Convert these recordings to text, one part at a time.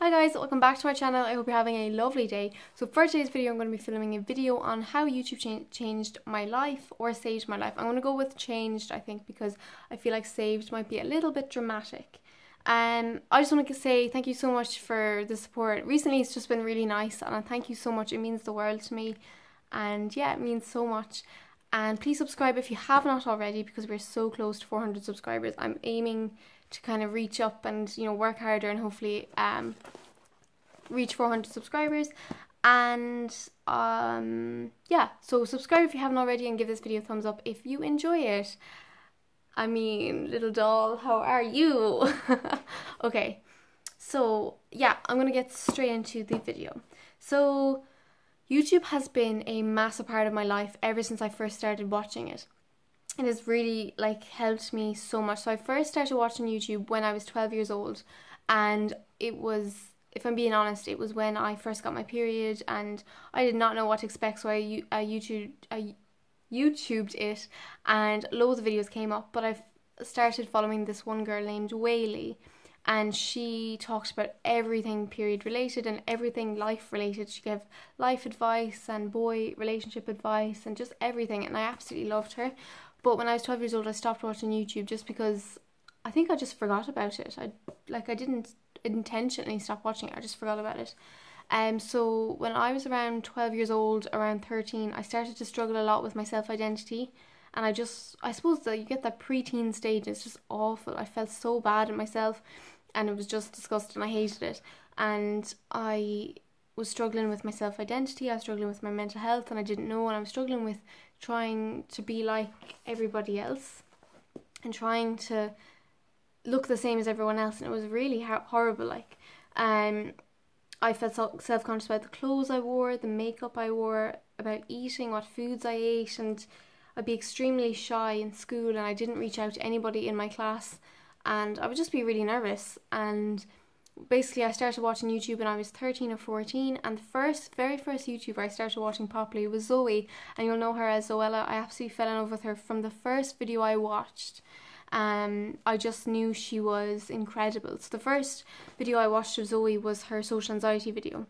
Hi guys, welcome back to my channel. I hope you're having a lovely day. So for today's video, I'm going to be filming a video on how YouTube changed my life or saved my life. I'm going to go with changed, I think, because I feel like saved might be a little bit dramatic. I just want to say thank you so much for the support. Recently it's just been really nice and thank you so much. It means the world to me, and yeah, it means so much. And please subscribe if you have not already, because we're so close to 400 subscribers. I'm aiming to kind of reach up and, you know, work harder and hopefully reach 400 subscribers. And yeah, so subscribe if you haven't already and give this video a thumbs up if you enjoy it. I mean, little doll, how are you? Okay, so yeah, I'm gonna get straight into the video. So YouTube has been a massive part of my life ever since I first started watching it. It has really like helped me so much. So I first started watching YouTube when I was 12 years old, and it was, if I'm being honest, it was when I first got my period and I did not know what to expect, so I YouTubed it and loads of videos came up. But I've started following this one girl named Whaley, and she talked about everything period related and everything life related. She gave life advice and boy relationship advice and just everything, and I absolutely loved her. But when I was 12 years old, I stopped watching YouTube just because I think I just forgot about it. I didn't intentionally stop watching it, I just forgot about it. So when I was around 12 years old, around 13, I started to struggle a lot with my self-identity. And I suppose that you get that preteen stage, it's just awful. I felt so bad at myself and it was just disgusting. I hated it. And I was struggling with my self-identity, I was struggling with my mental health, and I didn't know, and I was struggling with trying to be like everybody else and trying to look the same as everyone else, and it was really horrible. Like, I felt self-conscious about the clothes I wore, the makeup I wore, about eating, what foods I ate, and I'd be extremely shy in school and I didn't reach out to anybody in my class, and I would just be really nervous. And basically I started watching YouTube when I was 13 or 14, and the very first YouTuber I started watching properly was Zoe, and you'll know her as Zoella. I absolutely fell in love with her from the first video I watched. I just knew she was incredible. So the first video I watched of Zoe was her social anxiety video,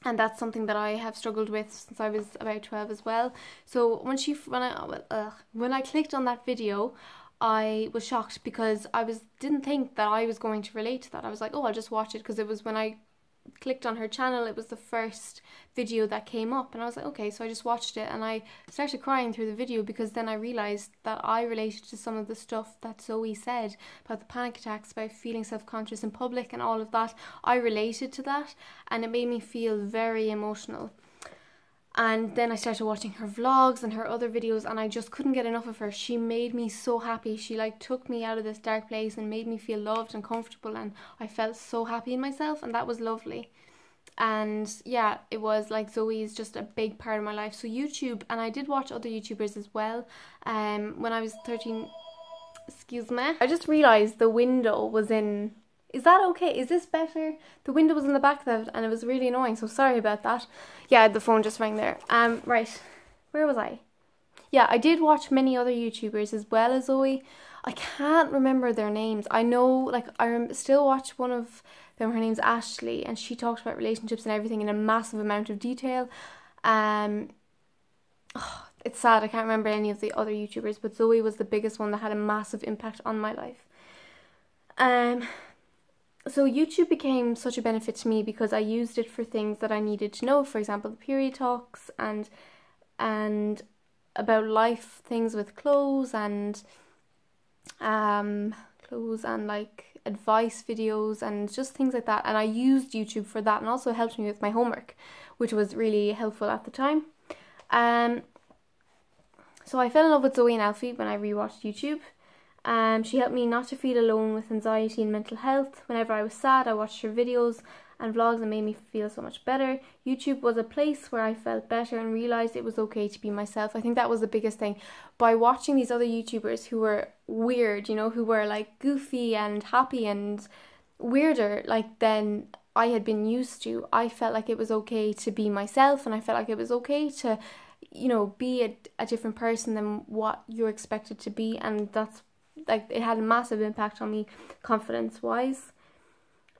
and that's something that I have struggled with since I was about 12 as well. So when I clicked on that video, I was shocked because I didn't think that I was going to relate to that. I was like, oh, I'll just watch it, because it was when I clicked on her channel, it was the first video that came up, and I was like, okay. So I just watched it and I started crying through the video, because then I realised that I related to some of the stuff that Zoe said about the panic attacks, about feeling self-conscious in public and all of that. I related to that and it made me feel very emotional. And then I started watching her vlogs and her other videos, and I just couldn't get enough of her. She made me so happy. She like took me out of this dark place and made me feel loved and comfortable, and I felt so happy in myself, and that was lovely. And yeah, it was like Zoe is just a big part of my life. So YouTube, and I did watch other YouTubers as well. When I was 13, excuse me, I just realised the window was in. Is that okay? Is this better? The window was in the back of it and it was really annoying, so sorry about that. Yeah, the phone just rang there. Right, where was I? Yeah, I did watch many other YouTubers as well as Zoe. I can't remember their names. I know, like, I still watch one of them. Her name's Ashley, and she talked about relationships and everything in a massive amount of detail. It's sad I can't remember any of the other YouTubers, but Zoe was the biggest one that had a massive impact on my life. So YouTube became such a benefit to me because I used it for things that I needed to know. For example, the period talks and about life things with clothes and like advice videos and just things like that. And I used YouTube for that, and also helped me with my homework, which was really helpful at the time. So I fell in love with Zoe and Alfie when I rewatched YouTube. She helped me not to feel alone with anxiety and mental health. Whenever I was sad, I watched her videos and vlogs and made me feel so much better. YouTube was a place where I felt better and realised it was okay to be myself. I think that was the biggest thing. By watching these other YouTubers who were weird, you know, who were like goofy and happy and weirder, like than I had been used to, I felt like it was okay to be myself, and I felt like it was okay to, you know, be a different person than what you're expected to be. And that's like, it had a massive impact on me confidence wise.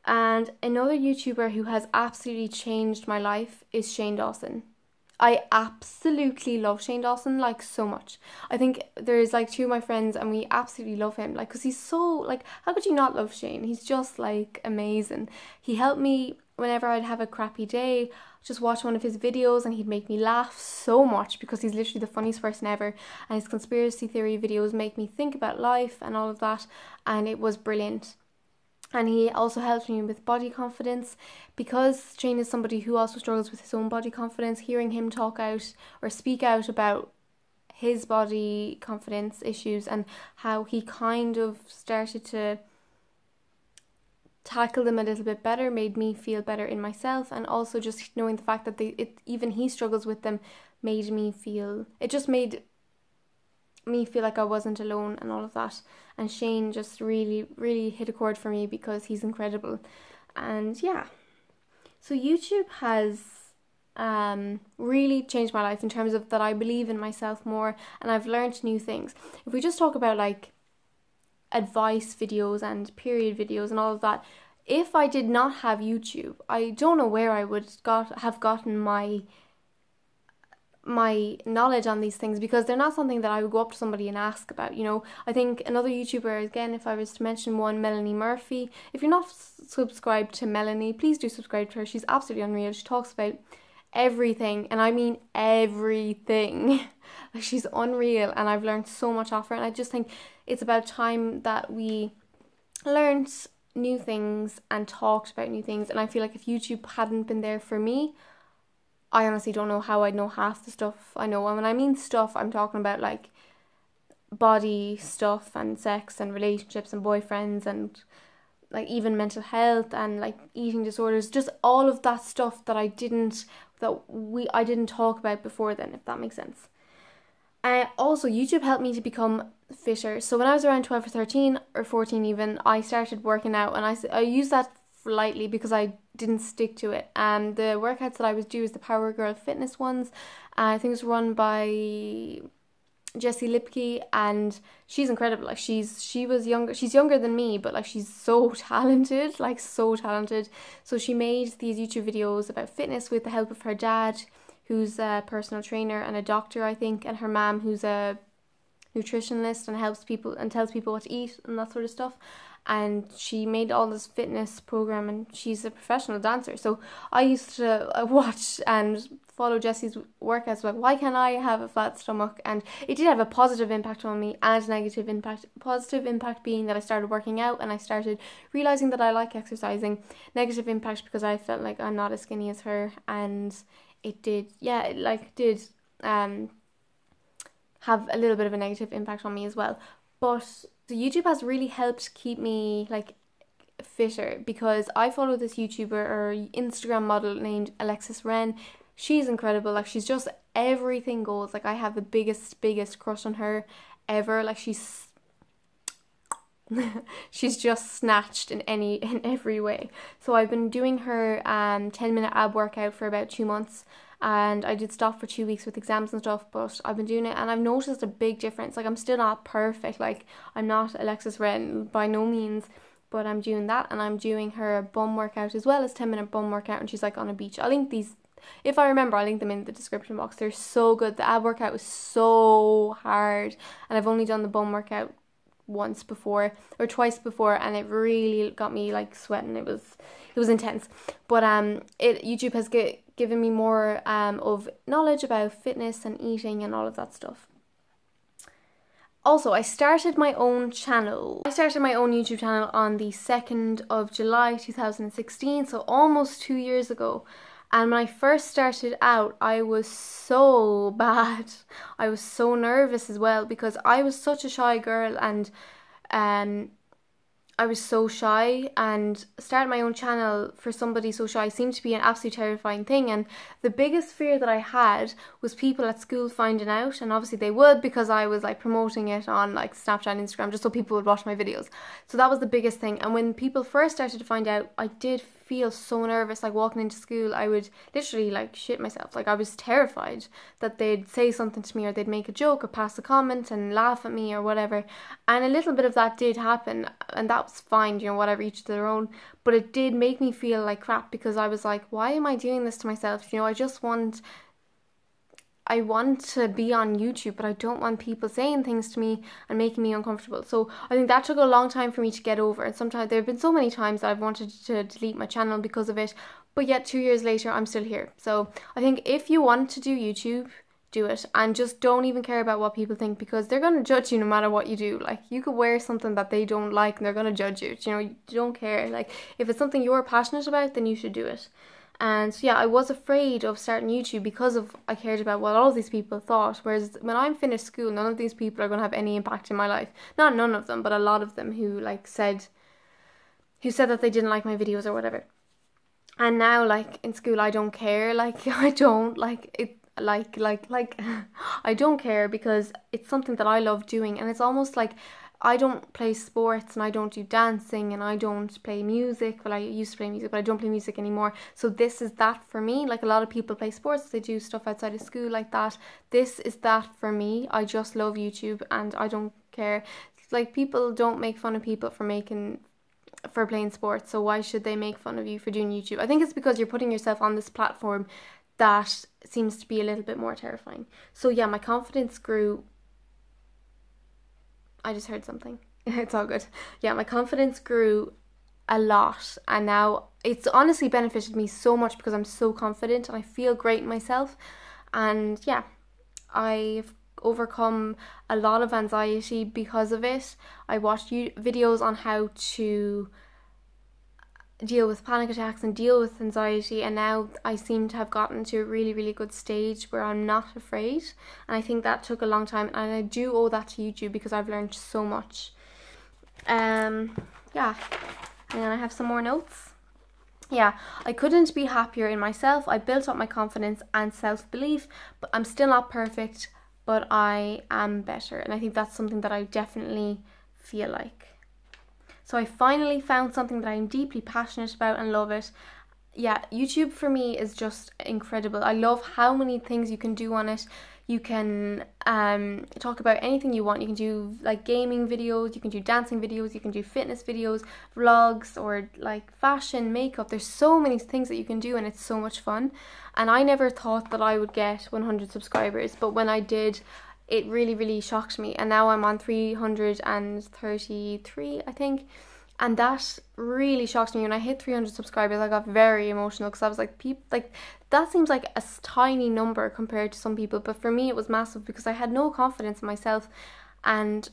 And another YouTuber who has absolutely changed my life is Shane Dawson. I absolutely love Shane Dawson, like, so much. I think there's like two of my friends and we absolutely love him, like, because he's so, like, how could you not love Shane? He's just like amazing. He helped me whenever I'd have a crappy day, just watch one of his videos and he'd make me laugh so much because he's literally the funniest person ever, and his conspiracy theory videos make me think about life and all of that, and it was brilliant. And he also helped me with body confidence, because Shane is somebody who also struggles with his own body confidence. Hearing him talk out or speak out about his body confidence issues and how he kind of started to tackle them a little bit better made me feel better in myself, and also just knowing the fact that even he struggles with them made me feel, it just made me feel like I wasn't alone and all of that. And Shane just really, really hit a chord for me because he's incredible. And yeah, so YouTube has really changed my life in terms of that I believe in myself more and I've learned new things. If we just talk about like advice videos and period videos and all of that, if I did not have YouTube, I don't know where I would have gotten my knowledge on these things, because they're not something that I would go up to somebody and ask about, you know. I think another YouTuber, again, if I was to mention one, Melanie Murphy. If you're not subscribed to Melanie, please do subscribe to her. She's absolutely unreal. She talks about everything, and I mean everything. Like, she's unreal, and I've learned so much off her, and I just think it's about time that we learned new things and talked about new things. And I feel like if YouTube hadn't been there for me, I honestly don't know how I'd know half the stuff I know. And when I mean stuff, I'm talking about like body stuff and sex and relationships and boyfriends and like even mental health and like eating disorders, just all of that stuff that I didn't talk about before then, if that makes sense. Also, YouTube helped me to become fitter. So when I was around 12 or 13 or 14 even, I started working out, and I use that lightly because I didn't stick to it. The workouts that I was doing is the Power Girl Fitness ones. I think it's run by Jessie Lipke, and she's incredible. Like, she's younger than me, but like she's so talented, like so talented. So she made these YouTube videos about fitness with the help of her dad, who's a personal trainer and a doctor, I think, and her mom, who's a nutritionist and helps people and tells people what to eat and that sort of stuff. And she made all this fitness program, and she's a professional dancer. So I used to watch and follow Jessie's workouts, like, why can't I have a flat stomach? And it did have a positive impact on me and negative impact. Positive impact being that I started working out and I started realizing that I like exercising. Negative impact because I felt like I'm not as skinny as her, and it did have a little bit of a negative impact on me as well. But the YouTube has really helped keep me like fitter, because I follow this YouTuber or Instagram model named Alexis Ren. She's incredible. Like, she's just, everything goes. Like, I have the biggest crush on her ever. Like, she's just snatched in every way. So I've been doing her 10-minute ab workout for about 2 months, and I did stop for 2 weeks with exams and stuff, but I've been doing it and I've noticed a big difference. Like, I'm still not perfect, like I'm not Alexis Ren by no means, but I'm doing that, and I'm doing her bum workout as well as 10-minute bum workout, and she's like on a beach. I'll link these, if I remember, I'll link them in the description box. They're so good. The ab workout was so hard, and I've only done the bum workout once before or twice before, and it really got me like sweating. It was intense. But YouTube has given me more of knowledge about fitness and eating and all of that stuff. Also, I started my own channel. I started my own YouTube channel on the 2nd of July 2016, so almost 2 years ago. And when I first started out, I was so bad. I was so nervous as well, because I was such a shy girl, and I was so shy, and starting my own channel for somebody so shy seemed to be an absolutely terrifying thing. And the biggest fear that I had was people at school finding out, and obviously they would, because I was like promoting it on like Snapchat and Instagram just so people would watch my videos. So that was the biggest thing. And when people first started to find out, I did feel so nervous, like walking into school. I would literally like shit myself. Like I was terrified that they'd say something to me, or they'd make a joke or pass a comment and laugh at me or whatever. And a little bit of that did happen, and that was fine, you know, whatever, each to their own. But it did make me feel like crap, because I was like, why am I doing this to myself? You know, I want to be on YouTube, but I don't want people saying things to me and making me uncomfortable. So I think that took a long time for me to get over. And sometimes there have been so many times that I've wanted to delete my channel because of it, but yet 2 years later I'm still here. So I think if you want to do YouTube, do it, and just don't even care about what people think, because they're going to judge you no matter what you do. Like, you could wear something that they don't like and they're going to judge you. You know, you don't care. Like, if it's something you're passionate about, then you should do it. And so yeah, I was afraid of starting YouTube because I cared about what all of these people thought. Whereas when I'm finished school, none of these people are going to have any impact in my life. Not none of them, but a lot of them who said that they didn't like my videos or whatever. And now, like, in school, I don't care. Like, I don't like it. I don't care, because it's something that I love doing, and it's almost like I don't play sports and I don't do dancing and I don't play music. Well, I used to play music, but I don't play music anymore. So this is that for me. Like, a lot of people play sports, they do stuff outside of school like that. This is that for me. I just love YouTube, and I don't care. Like, people don't make fun of people for playing sports, so why should they make fun of you for doing YouTube? I think it's because you're putting yourself on this platform that seems to be a little bit more terrifying. So yeah, my confidence grew. I just heard something. It's all good. Yeah, my confidence grew a lot, and now it's honestly benefited me so much because I'm so confident and I feel great in myself. And yeah, I've overcome a lot of anxiety because of it. I watched videos on how to deal with panic attacks and deal with anxiety, and now I seem to have gotten to a really, really good stage where I'm not afraid. And I think that took a long time, and I do owe that to YouTube because I've learned so much. Yeah, and then I have some more notes. Yeah, I couldn't be happier in myself. I built up my confidence and self-belief, but I'm still not perfect, but I am better. And I think that's something that I definitely feel like. So I finally found something that I'm deeply passionate about and love it. Yeah, YouTube for me is just incredible. I love how many things you can do on it. You can talk about anything you want. You can do like gaming videos, you can do dancing videos, you can do fitness videos, vlogs, or like fashion, makeup. There's so many things that you can do, and it's so much fun. And I never thought that I would get 100 subscribers, but when I did, it really, really shocked me. And now I'm on 333, I think. And that really shocked me. When I hit 300 subscribers, I got very emotional, because I was like, that seems like a tiny number compared to some people. But for me, it was massive, because I had no confidence in myself, and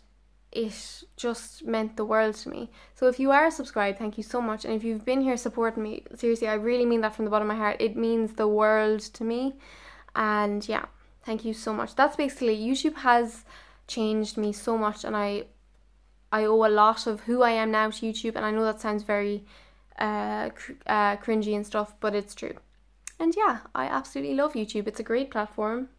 it just meant the world to me. So if you are subscribed, thank you so much. And if you've been here supporting me, seriously, I really mean that from the bottom of my heart. It means the world to me. And yeah, thank you so much. That's basically, YouTube has changed me so much, and I owe a lot of who I am now to YouTube. And I know that sounds very cringy and stuff, but it's true. And yeah, I absolutely love YouTube. It's a great platform.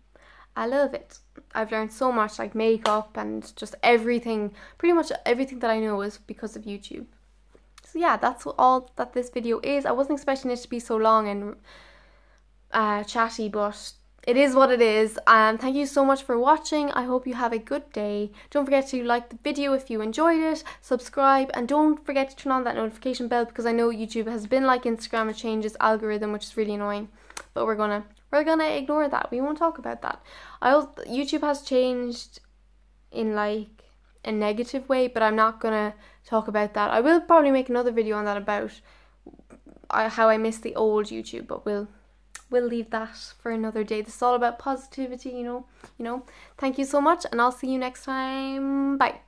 I love it. I've learned so much, like makeup and just everything. Pretty much everything that I know is because of YouTube. So yeah, that's all that this video is. I wasn't expecting it to be so long and chatty, but it is what it is. Thank you so much for watching. I hope you have a good day. Don't forget to like the video if you enjoyed it, subscribe, and don't forget to turn on that notification bell, because I know YouTube has been like Instagram, it changes algorithm, which is really annoying. But we're gonna ignore that. We won't talk about that. YouTube has changed in like a negative way, but I'm not gonna talk about that. I will probably make another video on that about how I miss the old YouTube, but we'll leave that for another day. This is all about positivity, you know. Thank you so much, and I'll see you next time. Bye.